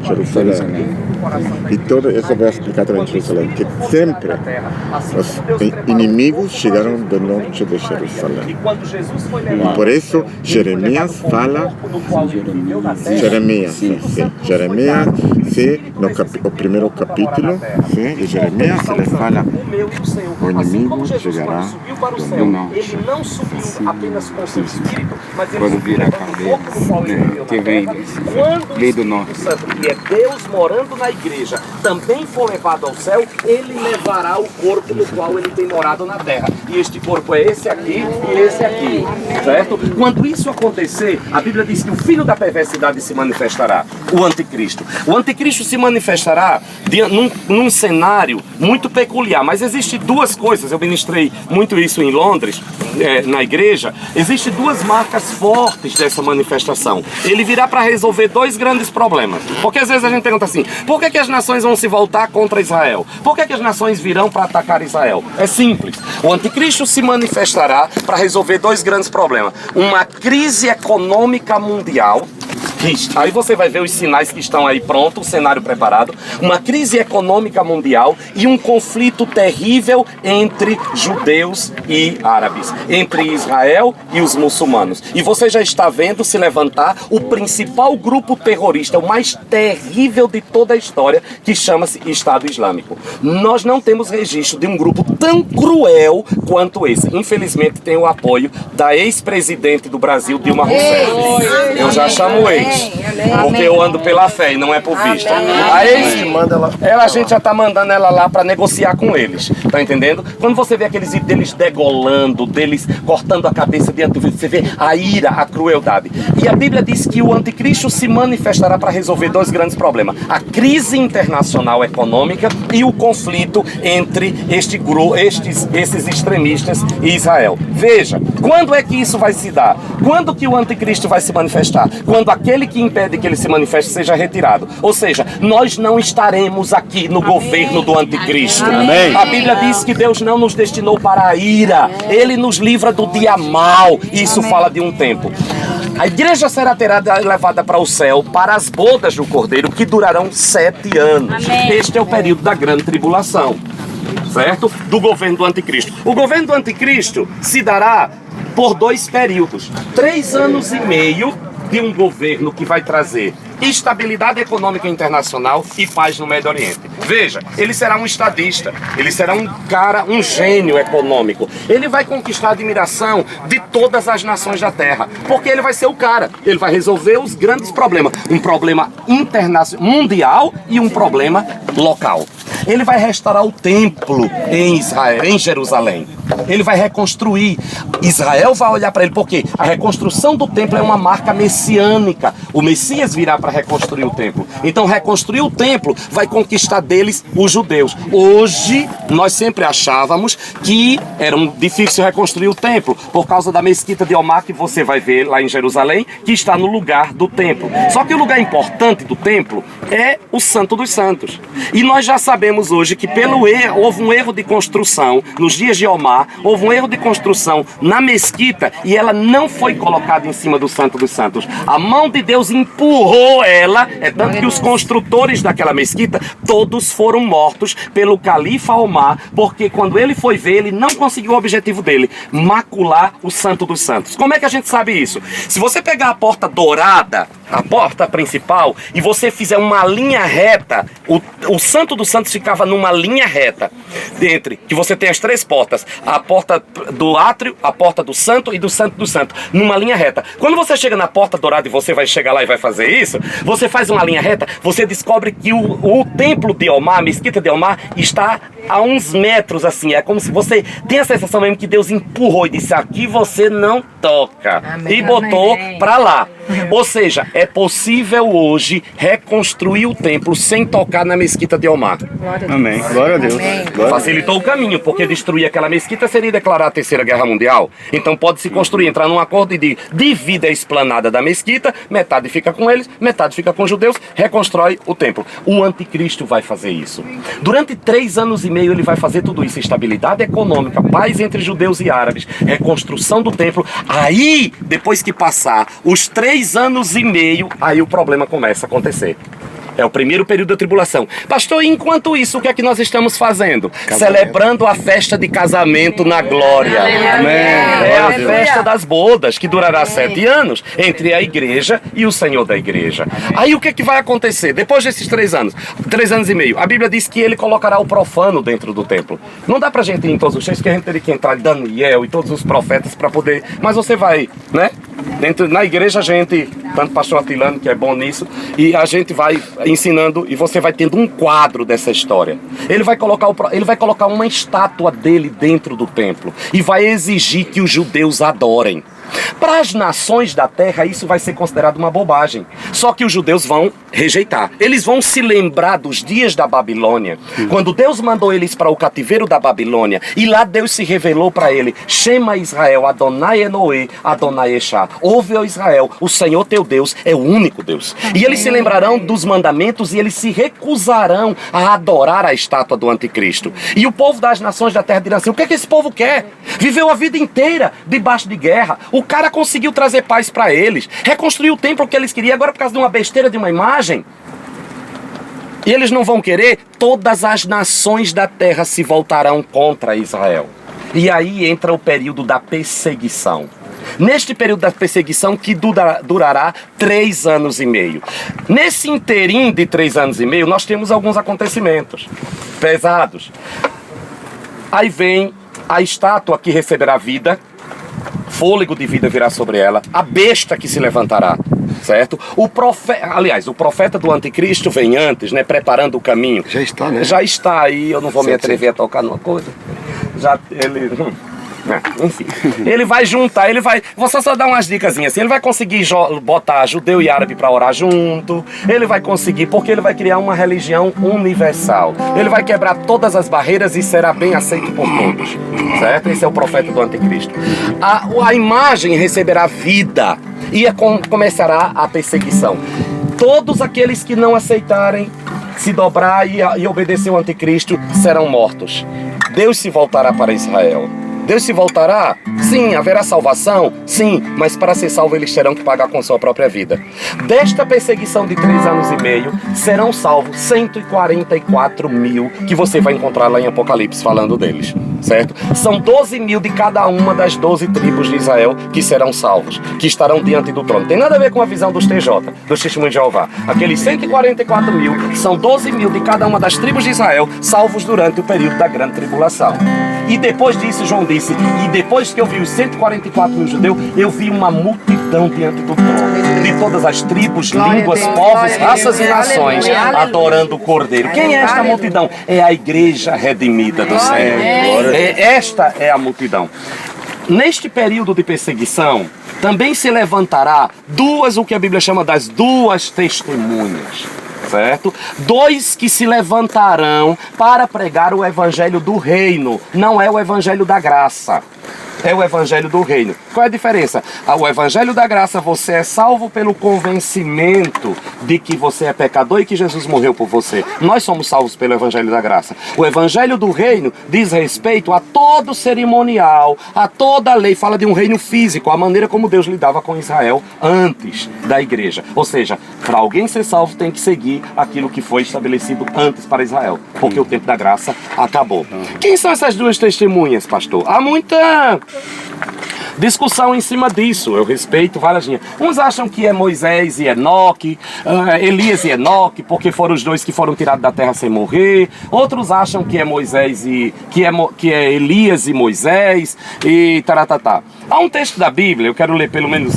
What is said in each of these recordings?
Jerusalém. E tudo isso vai explicar também em Jerusalém, que sempre os inimigos chegaram do norte de Jerusalém. E por isso Jeremias fala, Jeremias, no primeiro capítulo de Jeremias, ele fala, o inimigo chegará do norte. Ele não subiu apenas com seu espírito, mas ele quando vira a cabeça, que vem do norte. Que é Deus morando na igreja, também for levado ao céu, ele levará o corpo no qual ele tem morado na terra. E este corpo é esse aqui e esse aqui, certo? Quando isso acontecer, a Bíblia diz que o filho da perversidade se manifestará, o anticristo. O anticristo se manifestará num cenário muito peculiar, mas existem duas coisas, eu ministrei muito isso em Londres, na igreja, existem duas marcas fortes dessa manifestação. Ele virá para resolver dois grandes problemas. Porque às vezes a gente pergunta assim, por que as nações vão se voltar contra Israel? Por que as nações virão para atacar Israel? É simples. O anticristo se manifestará para resolver dois grandes problemas. Uma crise econômica mundial. Aí você vai ver os sinais que estão aí prontos, o cenário preparado. Uma crise econômica mundial e um conflito terrível entre judeus e árabes, entre Israel e os muçulmanos. E você já está vendo se levantar o principal grupo terrorista, o mais terrível de toda a história, que chama-se Estado Islâmico. Nós não temos registro de um grupo tão cruel quanto esse. Infelizmente tem o apoio da ex-presidente do Brasil, Dilma Rousseff. Eu já chamo ex. Porque eu ando pela fé e não é por vista. A gente já tá mandando ela lá para negociar com eles. Tá entendendo? Quando você vê aqueles vídeos deles degolando, deles cortando a cabeça diante do vídeo, você vê a ira, a crueldade. E a Bíblia diz que o anticristo se manifestará para resolver dois grandes problemas: a crise internacional econômica e o conflito entre esses extremistas e Israel. Veja, quando é que isso vai se dar? Quando que o anticristo vai se manifestar? Quando aquele que impede que ele se manifeste seja retirado. Ou seja, nós não estaremos aqui no governo do anticristo. Amém. A Bíblia diz que Deus não nos destinou para a ira. Ele nos livra do dia mau. Isso fala de um tempo. A igreja será levada para o céu, para as bodas do Cordeiro, que durarão 7 anos. Este é o período da grande tribulação, certo? Do governo do anticristo. O governo do anticristo se dará por 2 períodos. 3 anos e meio de um governo que vai trazer estabilidade econômica internacional e paz no Médio Oriente. Veja, ele será um estadista, ele será um gênio econômico. Ele vai conquistar a admiração de todas as nações da Terra, porque ele vai ser o cara, ele vai resolver os grandes problemas, um problema internacional, mundial e um problema local. Ele vai restaurar o templo em Israel, em Jerusalém. Ele vai reconstruir. Israel vai olhar para ele, porque a reconstrução do templo é uma marca messiânica. O Messias virá para reconstruir o templo. Então, reconstruir o templo vai conquistar deles os judeus. Hoje, nós sempre achávamos que era difícil reconstruir o templo, por causa da mesquita de Omar, que você vai ver lá em Jerusalém, que está no lugar do templo. Só que o lugar importante do templo é o Santo dos Santos. E nós já sabemos hoje que houve um erro de construção nos dias de Omar, houve um erro de construção na mesquita e ela não foi colocada em cima do Santo dos Santos. A mão de Deus empurrou ela, é tanto que os construtores daquela mesquita, todos foram mortos pelo califa Omar, porque quando ele foi ver, ele não conseguiu o objetivo dele, macular o Santo dos Santos. Como é que a gente sabe isso? Se você pegar a porta dourada, a porta principal, e você fizer uma linha reta, o Santo dos Santos ficava numa linha reta, que você tem as 3 portas, a porta do átrio, a porta do santo e do santo do santo, numa linha reta. Quando você chega na porta dourada e você vai chegar lá e vai fazer isso, você faz uma linha reta, você descobre que o templo de Omar, a mesquita de Omar, está a uns metros assim, é como se você tem a sensação mesmo que Deus empurrou e disse: aqui você não toca, e botou para lá. Ou seja, é possível hoje reconstruir o templo sem tocar na mesquita de Omar. Amém. Glória a Deus. Facilitou o caminho, porque destruir aquela mesquita seria declarar a Terceira Guerra Mundial. Então pode-se construir, entrar num acordo de divide a esplanada da mesquita, metade fica com eles, metade fica com os judeus, reconstrói o templo. O anticristo vai fazer isso. Durante 3 anos e meio ele vai fazer tudo isso: estabilidade econômica, paz entre judeus e árabes, reconstrução do templo. Aí, depois que passar os 3 anos e meio, aí o problema começa a acontecer. É o primeiro período da tribulação. Pastor, enquanto isso, o que é que nós estamos fazendo? Celebrando a festa de casamento na glória. Amém. É a festa das bodas, que durará 7 anos, entre a igreja e o Senhor da igreja. Aí o que é que vai acontecer? Depois desses 3 anos, 3 anos e meio, a Bíblia diz que ele colocará o profano dentro do templo. Não dá pra gente ir em todos os textos, que a gente teria que entrar em Daniel e todos os profetas para poder... Mas você vai, né? Na igreja a gente, tanto o pastor Atilano, que é bom nisso, e a gente vai ensinando e você vai tendo um quadro dessa história. Ele vai colocar uma estátua dele dentro do templo e vai exigir que os judeus adorem. Para as nações da terra isso vai ser considerado uma bobagem. Só que os judeus vão rejeitar. Eles vão se lembrar dos dias da Babilônia, quando Deus mandou eles para o cativeiro da Babilônia, e lá Deus se revelou para ele: Shema Israel, Adonai Enoê, Adonai Echá. Ouve, ó Israel, o Senhor teu Deus é o único Deus. E eles se lembrarão dos mandamentos e eles se recusarão a adorar a estátua do anticristo. E o povo das nações da terra dirá assim: o que é que esse povo quer? Viveu a vida inteira debaixo de guerra. O cara conseguiu trazer paz para eles, reconstruiu o templo que eles queriam, agora por causa de uma besteira de uma imagem. E eles não vão querer, todas as nações da terra se voltarão contra Israel. E aí entra o período da perseguição. Neste período da perseguição, que durará 3 anos e meio. Nesse interim de 3 anos e meio, nós temos alguns acontecimentos pesados. Aí vem a estátua que receberá vida, fôlego de vida virá sobre ela, a besta que se levantará, certo? O profeta do anticristo vem antes, né, preparando o caminho. Já está, né? Já está aí, eu não vou me atrever a tocar numa coisa. Já ele... enfim, ele vai juntar, vou só dar umas dicas assim, ele vai conseguir botar judeu e árabe para orar junto, ele vai conseguir, porque ele vai criar uma religião universal, ele vai quebrar todas as barreiras e será bem aceito por todos, certo? Esse é o profeta do anticristo. A imagem receberá vida e começará a perseguição. Todos aqueles que não aceitarem se dobrar e obedecer ao anticristo serão mortos. Deus se voltará para Israel. Deus se voltará? Sim. Haverá salvação? Sim. Mas para ser salvo eles terão que pagar com sua própria vida. Desta perseguição de 3 anos e meio, serão salvos 144 mil, que você vai encontrar lá em Apocalipse falando deles, certo? São 12 mil de cada uma das 12 tribos de Israel que serão salvos, que estarão diante do trono. Tem nada a ver com a visão dos TJ, dos Testemunhos de Jeová. Aqueles 144 mil são 12 mil de cada uma das tribos de Israel, salvos durante o período da grande tribulação. E depois disso, João disse, e depois que eu vi os 144 mil judeus, eu vi uma multidão diante do trono, de todas as tribos, línguas, povos, raças e nações, adorando o Cordeiro. Quem é esta multidão? É a igreja redimida do Senhor. Esta é a multidão. Neste período de perseguição, também se levantará o que a Bíblia chama das 2 testemunhas. Certo? 2 que se levantarão para pregar o evangelho do reino, não é o evangelho da graça. É o evangelho do reino. Qual é a diferença? O evangelho da graça, você é salvo pelo convencimento de que você é pecador e que Jesus morreu por você. Nós somos salvos pelo evangelho da graça. O evangelho do reino diz respeito a todo cerimonial, a toda a lei. Fala de um reino físico, a maneira como Deus lidava com Israel antes da igreja. Ou seja, para alguém ser salvo tem que seguir aquilo que foi estabelecido antes para Israel, porque o tempo da graça acabou. Quem são essas 2 testemunhas, pastor? Há muita discussão em cima disso. Eu respeito várias linhas. Uns acham que é Moisés e Enoque, Elias e Enoque, porque foram os 2 que foram tirados da terra sem morrer. Outros acham que é Moisés e que é Elias e Moisés e taratatá. Há um texto da Bíblia, eu quero ler pelo menos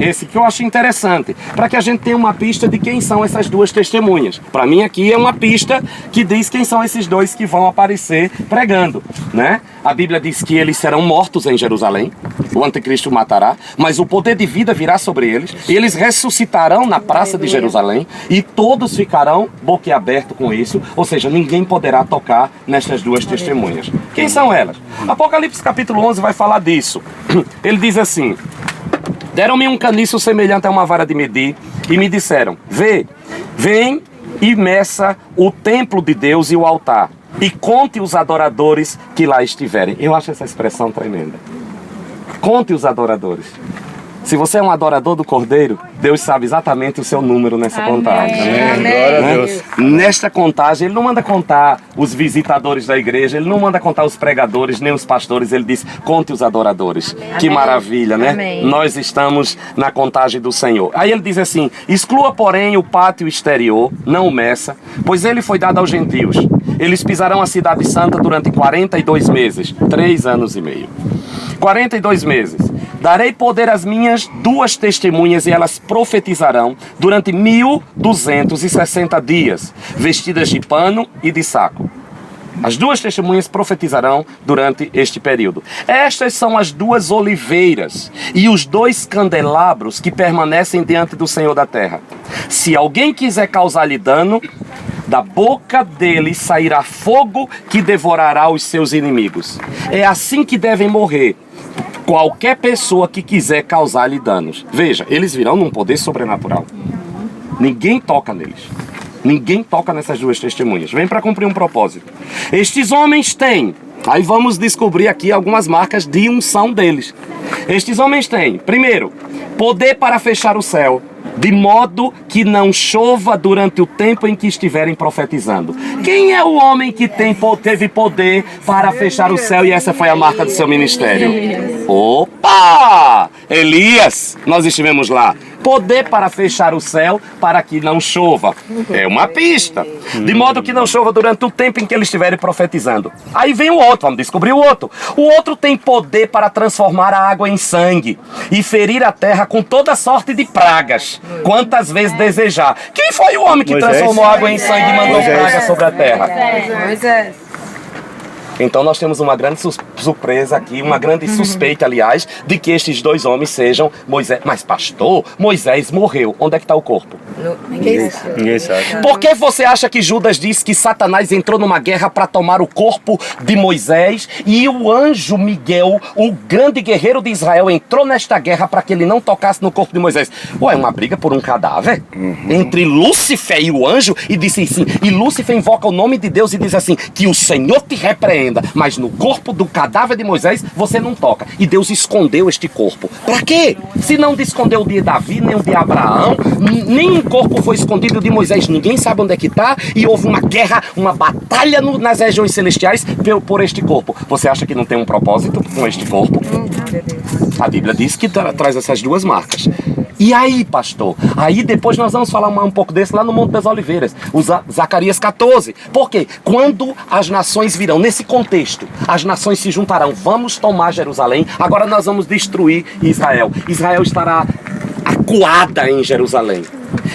esse, que eu acho interessante, para que a gente tenha uma pista de quem são essas 2 testemunhas. Para mim aqui é uma pista que diz quem são esses 2 que vão aparecer pregando, né? A Bíblia diz que eles serão mortos em Jerusalém, o anticristo matará, mas o poder de vida virá sobre eles, e eles ressuscitarão na praça de Jerusalém, e todos ficarão boquiabertos com isso, ou seja, ninguém poderá tocar nestas 2 testemunhas. Quem são elas? Apocalipse capítulo 11 vai falar disso. Ele diz assim: deram-me um caniço semelhante a uma vara de medir, e me disseram, vem e meça o templo de Deus e o altar, e conte os adoradores que lá estiverem. Eu acho essa expressão tremenda. Conte os adoradores. Se você é um adorador do Cordeiro, Deus sabe exatamente o seu número nessa contagem. Amém. Glória a Deus. Nesta contagem, ele não manda contar os visitadores da igreja, ele não manda contar os pregadores, nem os pastores, ele diz, conte os adoradores. Amém. Que maravilha, né? Amém. Nós estamos na contagem do Senhor. Aí ele diz assim, exclua, porém, o pátio exterior, não o meça, pois ele foi dado aos gentios. Eles pisarão a cidade santa durante 42 meses, 3 anos e meio. 42 meses. Darei poder às minhas 2 testemunhas e elas profetizarão durante 1260 dias, vestidas de pano e de saco. As 2 testemunhas profetizarão durante este período. Estas são as 2 oliveiras e os 2 candelabros que permanecem diante do Senhor da terra. Se alguém quiser causar-lhe dano, da boca dele sairá fogo que devorará os seus inimigos. É assim que devem morrer qualquer pessoa que quiser causar-lhe danos. Veja, eles virão num poder sobrenatural. Ninguém toca neles. Ninguém toca nessas 2 testemunhas. Vem para cumprir um propósito. Estes homens têm... Aí vamos descobrir aqui algumas marcas de unção deles. Estes homens têm, primeiro, poder para fechar o céu, de modo que não chova durante o tempo em que estiverem profetizando. Quem é o homem que teve poder para fechar o céu e essa foi a marca do seu ministério? Opa! Elias! Nós estivemos lá. Poder para fechar o céu para que não chova. É uma pista. De modo que não chova durante o tempo em que eles estiverem profetizando. Aí vem o outro, vamos descobrir o outro. O outro tem poder para transformar a água em sangue e ferir a terra com toda sorte de pragas, quantas vezes desejar. Quem foi o homem que transformou a água em sangue e mandou pragas sobre a terra? Moisés. Então nós temos uma grande surpresa aqui, uma grande suspeita, aliás, de que estes 2 homens sejam Moisés. Mas pastor, Moisés morreu. Onde é que está o corpo? Ninguém sabe. Por que você acha que Judas disse que Satanás entrou numa guerra para tomar o corpo de Moisés e o anjo Miguel, o grande guerreiro de Israel, entrou nesta guerra para que ele não tocasse no corpo de Moisés? Ué, é uma briga por um cadáver? Entre Lúcifer e o anjo? E disse assim, e Lúcifer invoca o nome de Deus e diz assim, que o Senhor te repreenda, mas no corpo do cadáver de Moisés você não toca. E Deus escondeu este corpo. Para quê? Se não escondeu o de Davi, nem o de Abraão, nem um corpo foi escondido de Moisés, ninguém sabe onde é que está, e houve uma guerra, uma batalha nas regiões celestiais por este corpo. Você acha que não tem um propósito com este corpo? A Bíblia diz que traz essas 2 marcas. E aí, pastor? Aí depois nós vamos falar um pouco desse lá no Monte das Oliveiras, Zacarias 14. Por quê? Quando as nações virão, nesse contexto, as nações se juntarão, vamos tomar Jerusalém, agora nós vamos destruir Israel. Israel estará acuada em Jerusalém.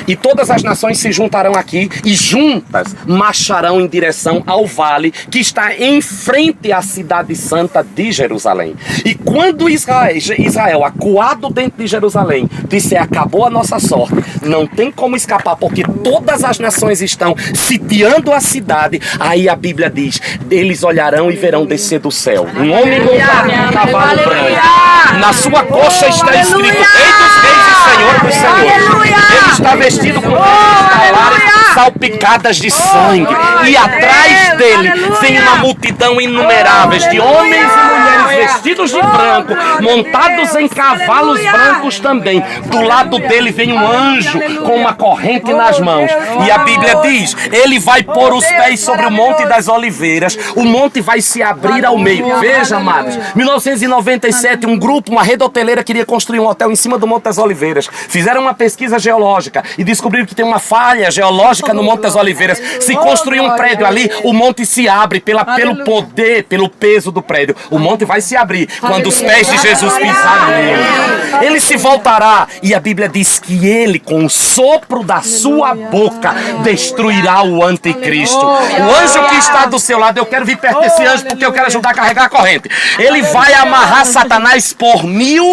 E todas as nações se juntarão aqui e juntas marcharão em direção ao vale que está em frente à cidade santa de Jerusalém. E quando Israel acuado dentro de Jerusalém, disser acabou a nossa sorte, não tem como escapar porque todas as nações estão sitiando a cidade, aí a Bíblia diz, eles olharão e verão descer do céu um homem montado em um cavalo branco. Na sua coxa está escrito Rei dos Reis e Senhor dos Senhores. Ele está vestido com vestes salpicadas de sangue. E atrás dele vem uma multidão inumeráveis de homens e mulheres vestidos de branco, montados em cavalos brancos também. Do lado dele vem um anjo com uma corrente nas mãos. E a Bíblia diz, ele vai pôr os pés sobre o Monte das Oliveiras. O monte vai se abrir ao meio. Veja, amados, 1997, um grupo, uma rede hoteleira queria construir um hotel em cima do Monte das Oliveiras. Fizeram uma pesquisa geológica e descobriram que tem uma falha geológica no Monte das Oliveiras. Se construir um prédio ali, o monte se abre pelo poder, pelo peso do prédio. O monte vai se abrir quando os pés de Jesus pisarem nele. Ele se voltará e a Bíblia diz que ele, com o sopro da sua boca, destruirá o anticristo. O anjo que está do seu lado, eu quero vir perto desse anjo porque eu quero ajudar a carregar a corrente. Ele vai amarrar Satanás por 1000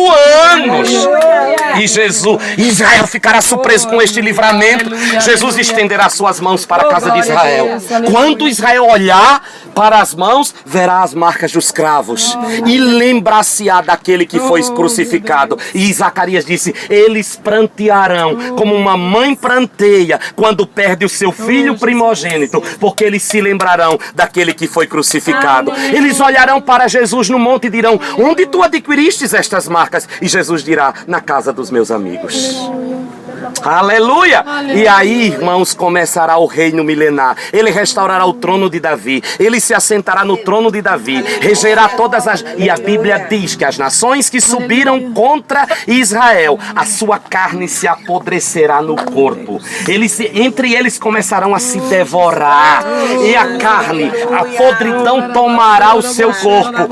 anos. E Israel ficará surpreso com este livramento. Jesus estenderá suas mãos para a casa de Israel. Quando Israel olhar para as mãos, verá as marcas dos cravos e lembrar-se-á daquele que foi crucificado. E Zacarias disse, eles prantearão como uma mãe pranteia quando perde o seu filho primogênito, porque eles se lembrarão daquele que foi crucificado. Eles olharão para Jesus no monte e dirão, onde tu adquiristes estas marcas? E Jesus dirá, na casa dos meus amigos. Aleluia! E aí, irmãos, começará o reino milenar. Ele restaurará o trono de Davi. Ele se assentará no trono de Davi. Regerá todas as... E a Bíblia diz que as nações que subiram contra Israel, a sua carne se apodrecerá no corpo. Entre eles começarão a se devorar. E a carne, a podridão tomará o seu corpo.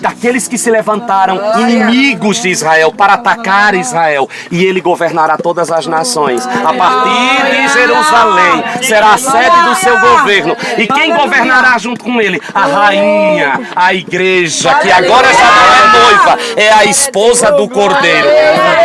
Daqueles que se levantaram inimigos de Israel para atacar Israel. E ele governará todas as nações. A partir de Jerusalém será a sede do seu governo. E quem governará junto com ele? A rainha, a igreja, que agora já não é noiva, é a esposa do Cordeiro.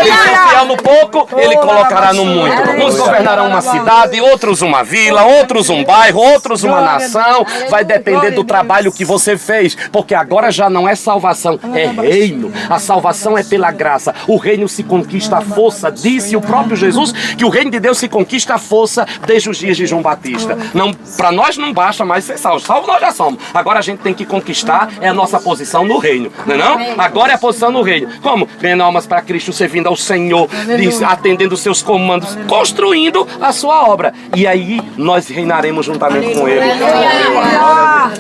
Quem for fiel no pouco, ele colocará no muito. Uns governarão uma cidade, outros uma vila, outros um bairro, outros uma nação. Vai depender do trabalho que você fez, porque agora já não é salvação, é reino. A salvação é pela graça. O reino se conquista à força. Disse o próprio Jesus que o reino de Deus se conquista à força desde os dias de João Batista. Para nós não basta mais ser salvo. Salvo nós já somos. Agora a gente tem que conquistar a nossa posição no reino. Não é não? Agora é a posição no reino. Como? Ganhando almas para Cristo, servindo ao Senhor, atendendo os seus comandos, construindo a sua obra. E aí nós reinaremos juntamente com Ele.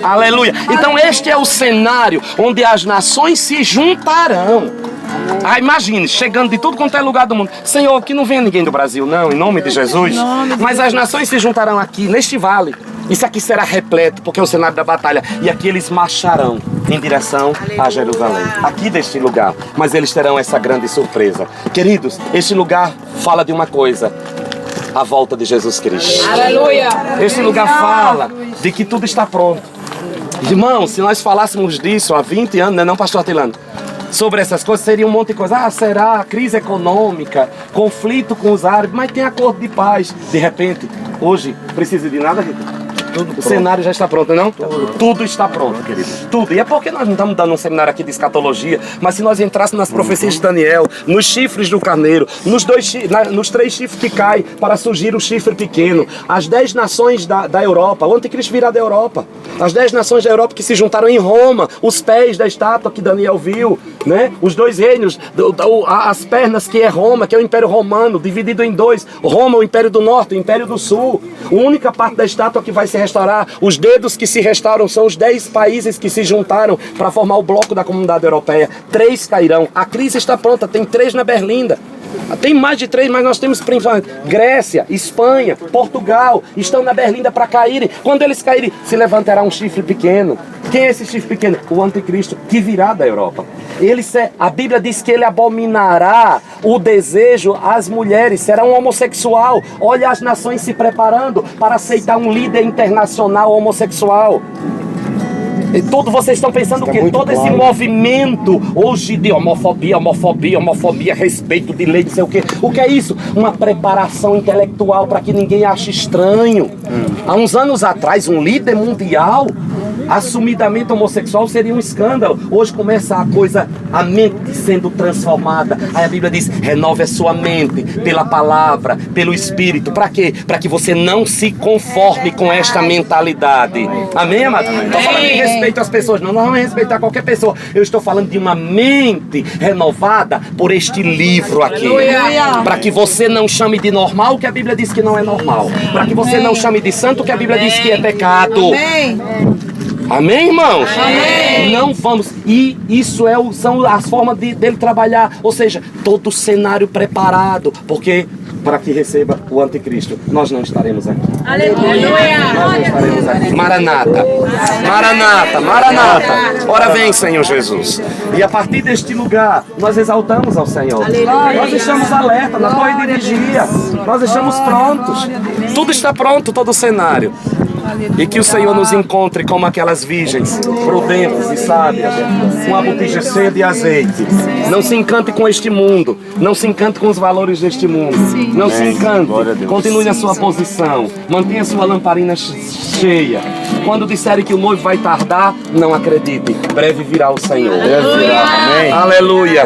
Aleluia. Então este é o cenário onde as nações se juntarão. Ah, imagine, chegando de tudo quanto é lugar do mundo. Senhor, que não venha ninguém do Brasil, não, em nome de Jesus. Mas as nações se juntarão aqui, neste vale. Isso aqui será repleto, porque é o cenário da batalha. E aqui eles marcharão em direção a Jerusalém. Aqui deste lugar. Mas eles terão essa grande surpresa. Queridos, este lugar fala de uma coisa: a volta de Jesus Cristo. Aleluia! Este lugar fala de que tudo está pronto. Irmão, se nós falássemos disso há 20 anos, não, pastor Atilano? Sobre essas coisas, seria um monte de coisa. Ah, será? Crise econômica, conflito com os árabes, mas tem acordo de paz. De repente, hoje, precisa de nada, Rita? O cenário já está pronto, não? Tudo está pronto, queridos. Tudo. E é porque nós não estamos dando um seminário aqui de escatologia, mas se nós entrássemos nas profecias de Daniel, nos chifres do carneiro, nos 3 chifres que caem para surgir o chifre pequeno, as 10 nações da Europa, o anticristo virá da Europa, as 10 nações da Europa que se juntaram em Roma, os pés da estátua que Daniel viu, né? Os 2 reinos, as pernas que é Roma, que é o Império Romano, dividido em 2. Roma, o Império do Norte, o Império do Sul. A única parte da estátua que vai se restaurar, os dedos que se restauram são os 10 países que se juntaram para formar o bloco da comunidade europeia. 3 cairão. A crise está pronta, tem 3 na Berlinda. Tem mais de 3, mas nós temos principalmente Grécia, Espanha, Portugal, estão na Berlinda para caírem. Quando eles caírem, se levantará um chifre pequeno. Quem é esse chifre pequeno? O anticristo que virá da Europa. A Bíblia diz que ele abominará o desejo às mulheres, será um homossexual. Olha as nações se preparando para aceitar um líder internacional homossexual. E vocês estão pensando o quê? Todo esse movimento hoje de homofobia, respeito de lei, não sei o quê. O que é isso? Uma preparação intelectual para que ninguém ache estranho. Há uns anos atrás, um líder mundial assumidamente homossexual seria um escândalo. Hoje começa a mente sendo transformada. Aí a Bíblia diz: renove a sua mente pela palavra, pelo Espírito. Para quê? Para que você não se conforme com esta mentalidade. Amém, amado? Não estou falando de respeito às pessoas, não vamos respeitar qualquer pessoa. Eu estou falando de uma mente renovada por este livro aqui. Para que você não chame de normal o que a Bíblia diz que não é normal. Para que você não chame de santo o que a Bíblia diz que é pecado. Amém, irmãos? Amém. Não vamos. E isso são as formas dele trabalhar. Ou seja, todo o cenário preparado. Porque para que receba o anticristo, nós não estaremos aqui. Aleluia. Nós não estaremos aqui. Maranata. Maranata. Maranata. Ora vem, Senhor Jesus. E a partir deste lugar, nós exaltamos ao Senhor. Aleluia. Nós estamos alerta na torre de vigia. Nós estamos prontos. Tudo está pronto, todo o cenário. E que o Senhor nos encontre como aquelas virgens prudentes e sábias, com a botija cheia de azeite. Não se encante com este mundo, não se encante com os valores deste mundo. Não se encante, continue na sua posição, mantenha sua lamparina cheia. Quando disserem que o noivo vai tardar, não acredite, breve virá o Senhor. Breve virá. Amém. Aleluia.